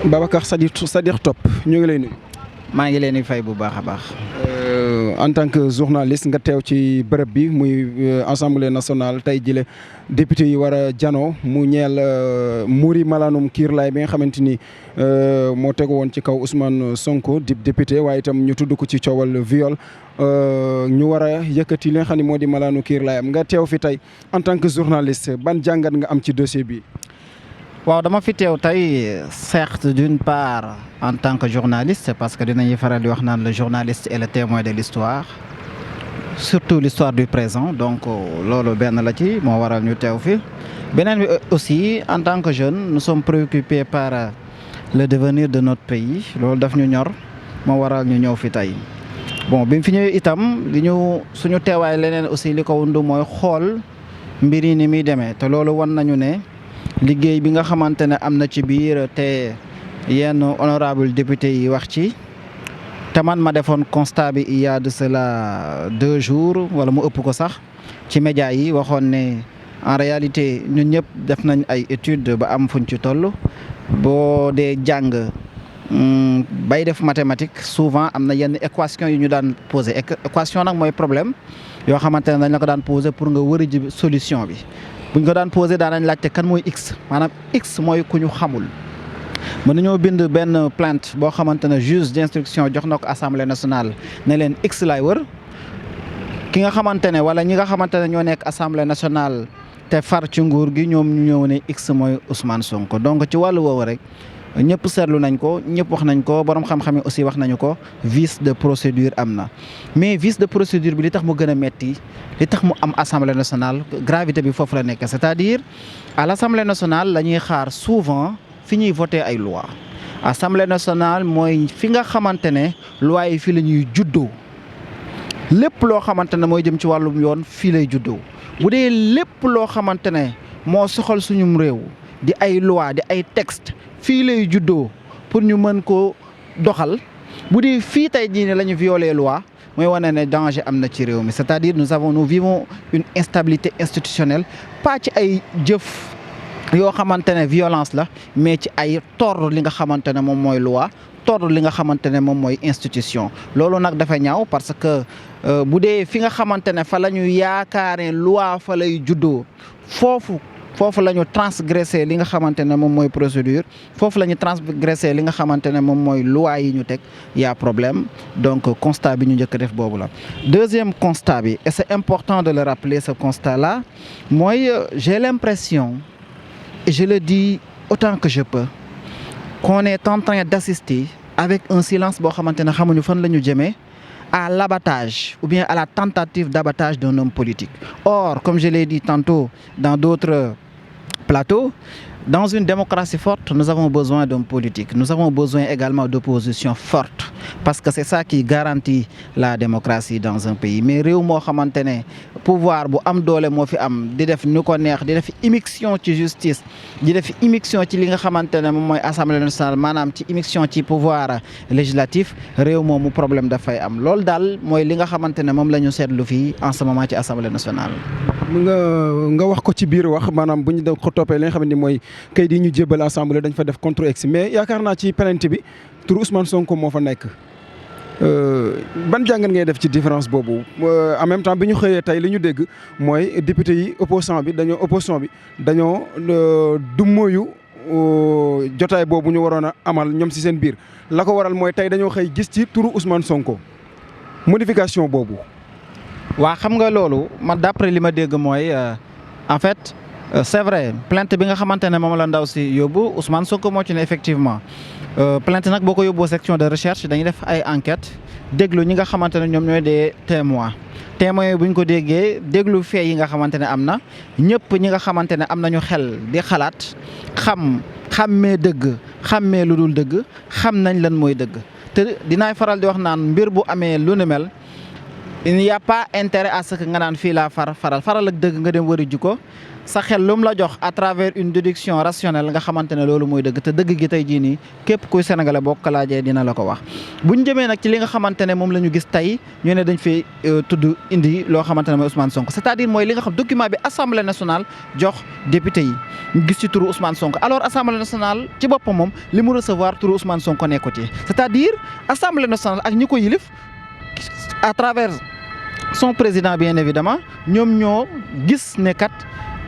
Babacar Sadikh Top ñu ngi lay nuyu. maa ngi leen di fay bu baax a baax. En tant que journaliste nga teew ci bërëb bi muy assemblée nationale tey jile député yi war a janoo mu ñeel muuri malaanum kiirlaay bi nga xamante ni moo tegu woon ci kaw Ousmane Sonko di député waaye itam ñu tudd ko ci coowal viol ñu war a yëkkati li nga xam ne moo di malaanu kiirlaayam nga teew fi tey en tant que journaliste ban jàngat nga am ci dossier bi. waaw dama fi teew tey certes d'une part en tant que journaliste parce que dinañuy faral di wax naan le journaliste est le témoin de l'histoire surtout l'histoire du présent donc loolu benn la ci moo waral ñu teew fi beneen bi aussi en tant que jeune nous sommes préoccupés par le devenir de notre pays loolu daf ñu ñor moo waral ñu ñëw fi tey bon bi mu fi ñëwee itam suñu teewaay leneen aussi li ko wundu mooy xool mbir yi ni muy demee te loolu wan nañu ne liggéey bi nga xamante ne am na ci biir te yenn honorable député yi wax ci te man ma defoon constat bi il y a de cela 2 jours wala mu ëpp ko sax ci médias yi waxoon ne en réalité ñun ñëpp def nañ ay études ba am fuñ ci toll boo dee jàng bay def mathématique souvent am na yenn équation yu ñu daan posé équation nag mooy problème yoo xamante ne dañ la ko daan posé pour nga wëri ji solution bi buñ ko daan posé daan nañ laajte kan mooy x maanaam x mooy ku ñu xamul mën nañoo bind benn plainte boo xamante ne juge d'instruction jox na ko assemblée nationale ne leen x laay wër ki nga xamante ne wala ñi nga xamante ne ñoo nekk assemblée nationale te far ci nguur gi ñoom ñu ñëw ne x mooy Ousmane Sonko donc ci wàllu woowu rek ñëpp seetlu nañ ko ñëpp wax nañ ko borom xam-xam yi aussi wax nañu ko vice de procédure am na mais vice de procédure bi li tax mu gën a metti li tax mu am assemblée nationale gravité bi foofu la nekk c'est-à-dire à l'assemblée nationale la ñuy xaar souvent fi ñuy voter ay loi assemblée nationale mooy fi nga xamante ne loi yi fii la ñuy juddoo lépp loo xamante ne mooy jëm ci wàllum yoon fii lay juddoo bu dee lépp loo xamante ne moo soxal suñum réew di ay loi di ay texte fii lay juddoo pour ñu mën ko doxal bu dee fii tey jii ne la ñu violer loi mooy wane ne danger am na ci réew mi c'est-à-dire nous vivons une instabilité institutionnelle pas ci ay jëf yoo xamante ne violence la mais ci ay tordre li nga xamante ne moom mooy loi tordre li nga xamante ne moom mooy institution loolu nag dafa ñaaw parce que bu dee fi nga xamante ne fa la ñu yaakaaree loi fa lay juddoo foofu la ñu transgressé li nga xamante ne moom mooy procédure foofu la ñu transgressé li nga xamante ne moom mooy loi yi ñu teg y a problème donc constat bi ñu njëkk def boobu la. Deuxième constat bi et c'est important de le rappeler ce constat là mooy j'ai l'impression et je le dis autant que je peux qu'on est en train d'assister avec un silence boo xamante ne xamuñu fan la ñu jëmee à l'abattage ou bien à la tentative d'abattage d'un homme politique. Or, comme je l'ai dit tantôt dans d'autres plateaux, dans une démocratie forte, nous avons besoin d'hommes politiques. Nous avons besoin également d'opposition forte parce que c'est ça qui garantit la démocratie dans un pays. Mais réew moo xamante ne pouvoir bu am doole moo fi am di def nu ko neex di def immixtion ci justice di def immixtion ci li nga xamante ne moom mooy assemblée nationale maanaam ci immixtion ci pouvoir législatif réew moomu problème dafay am loolu daal mooy li nga xamante ne moom la ñu seetlu fii en ce moment ci assemblée nationale. nga wax ko ci biir wax maanaam bu ñu da ko toppee li nga xam ne mooy kayit yi ñu jébbal assemblée dañ fa def contre ex mais yaakaar naa ci plainte bi tur Ousmane Sonko moo fa nekk ban jàngat ngay def ci différence boobu en même temps bi ñu xëyee tey li ñu dégg mooy député yi opposition bi dañoo du moyu jotaay boobu ñu waroon a amal ñoom si seen biir la ko waral mooy tey dañoo xëy gis ci turu Ousmane Sonko modification boobu. waa xam nga loolu man d'après li ma dégg mooy en fait c'est vrai plainte bi nga xamante ne moom la ndaw si yóbbu Ousmane Sonko moo ci ne effectivement plainte nag boo ko yóbboo section de recherche dañuy def ay enquêtes déglu ñi nga xamante ne ñoom ñooy des témoins yi bu ñu ko déggee déglu fee yi nga xamante ne am na ñëpp ñi nga xamante ne am nañu xel di xalaat xàmmee dëgg xàmmee lu dul dëgg xam nañ lan mooy dëgg te dinaay faral di wax naan mbir bu amee lu ni mel il n'y a pas intérêt à ce que nga naan fii laa faral ak dëgg nga dem wëri ji ko sa xel lu mu la jox à travers une déduction rationnelle nga xamante ne loolu mooy dëgg te dëgg gi tey jii nii képp kuy sénégalais boo ko laajee dina la ko wax. bu ñu jëmee nag ci li nga xamante ne moom la ñu gis tey ñu ne dañ fi tudd indi loo xamante ne mooy Ousmane Sonko c'est-à-dire mooy li nga xam document bi assemblée nationale jox député yi ñu gis ci turu Ousmane Sonko alors assemblée nationale ci boppam moom li mu recevoir turu Ousmane Sonko nekku ci c'est-à-dire assemblée nationale ak ñi ko yilif à travers son président bien évidemment ñoom ñoo gis ne kat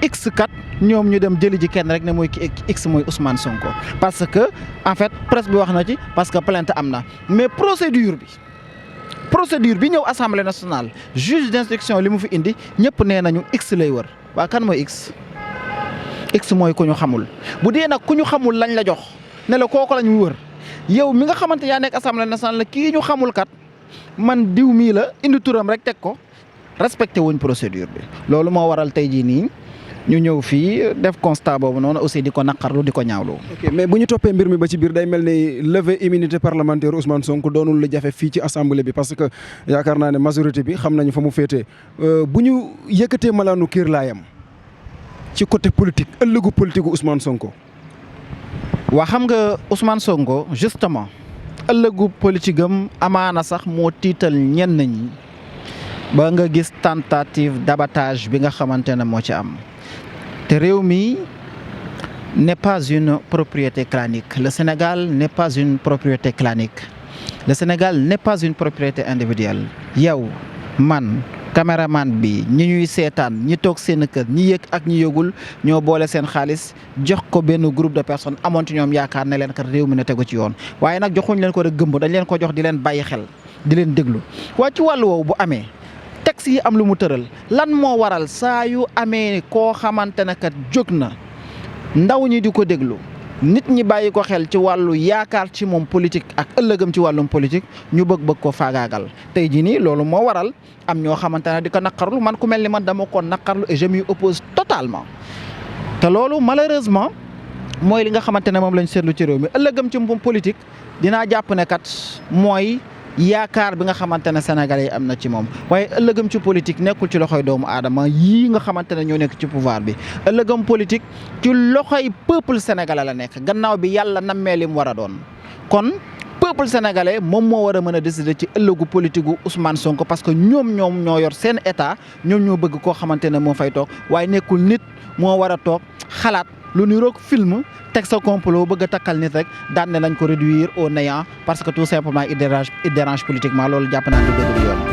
x kat ñoom ñu dem jëli ji kenn rek ne mooy x mooy Ousmane Sonko parce que en fait presse bi wax na ci parce que plainte am na mais procédure bi ñëw assemblée nationale juge d'instruction li mu fi indi ñëpp nee nañu x lay wër waa kan mooy x mooy ku ñu xamul bu dee nag ku ñu xamul lañ la jox ne la kooku lañ wër yow mi nga xamante yaa nekk assemblée nationale la kii ñu xamul kat man diw mii la indi turam rek teg ko respecté wuñ procédure bi loolu moo waral tey jii nii ñu ñëw fii def constat boobu noonu aussi di ko naqarlu di ko ñaawlu. ok mais bu ñu toppee mbir mi ba ci biir day mel ni lever immunité parlementaire Ousmane Sonko doonul lu jafe fii ci assemblée bi parce que yaakaar naa ne majorité bi xam nañu fa mu féetee bu ñu yëkkatee malaanu kiir laayam ci côté politique ëllëgu politique gu Ousmane Sonko. waa xam nga Ousmane Sonko justement ëllëgu politique am amaana sax moo tiital ñenn ñi ba nga gis tentative d'abattage bi nga xamante ne moo ci am. te réew mi n'est pas une propriété clanique le Sénégal n'est pas une propriété clanique le Sénégal n'est pas une propriété individuelle yow man caméraman bi ñi ñuy seetaan ñi toog seen kër ñi yëg ak ñi yëgul ñoo boole seen xaalis jox ko benn groupe de personnes amoon ci ñoom yaakaar ne leen kat réew mi na tegu ci yoon waaye nag joxuñ leen ko rek gëmb dañ leen ko jox di leen bàyyi xel di leen déglu waa ci wàllu woowu bu amee texte yi am lu mu tëral lan moo waral saa yu amee koo xamante ne kat jóg na ndaw ñi di ko déglu nit ñi bàyyi ko xel ci wàllu yaakaar ci moom politique ak ëllëgam ci wàllum politique ñu bëgg ko faagaagal tey jii nii loolu moo waral am ñoo xamante ne di ko naqarlu man ku mel ni man dama ko naqarlu et je m'y oppose totalement te loolu malheureusement mooy li nga xamante ne moom lañ seetlu ci réew mi ëllëgam ci moom politique dinaa jàpp ne kat mooy yaakaar bi nga xamante ne sénégalais yi am na ci moom waaye ëllëgam ci politique nekkul ci loxoy doomu aadama yii nga xamante ne ñoo nekk ci pouvoir bi ëllëgam politique ci loxoy peuple sénégalais la nekk gannaaw bi yàlla nammee li mu war a doon kon peuple sénégalais moom moo war a mën a décider ci ëllëgu politique gu Ousmane Sonko parce que ñoom ñoo yor seen état ñoom ñoo bëgg koo xamante ne moo fay toog waaye nekkul nit moo war a toog xalaat lu niroog film teg sa complot bëgg a takkal nit rek daan ne nañ ko réduire au néant parce que tout simplement il dérange politiquement loolu jàpp naa ne du dëgg du yoon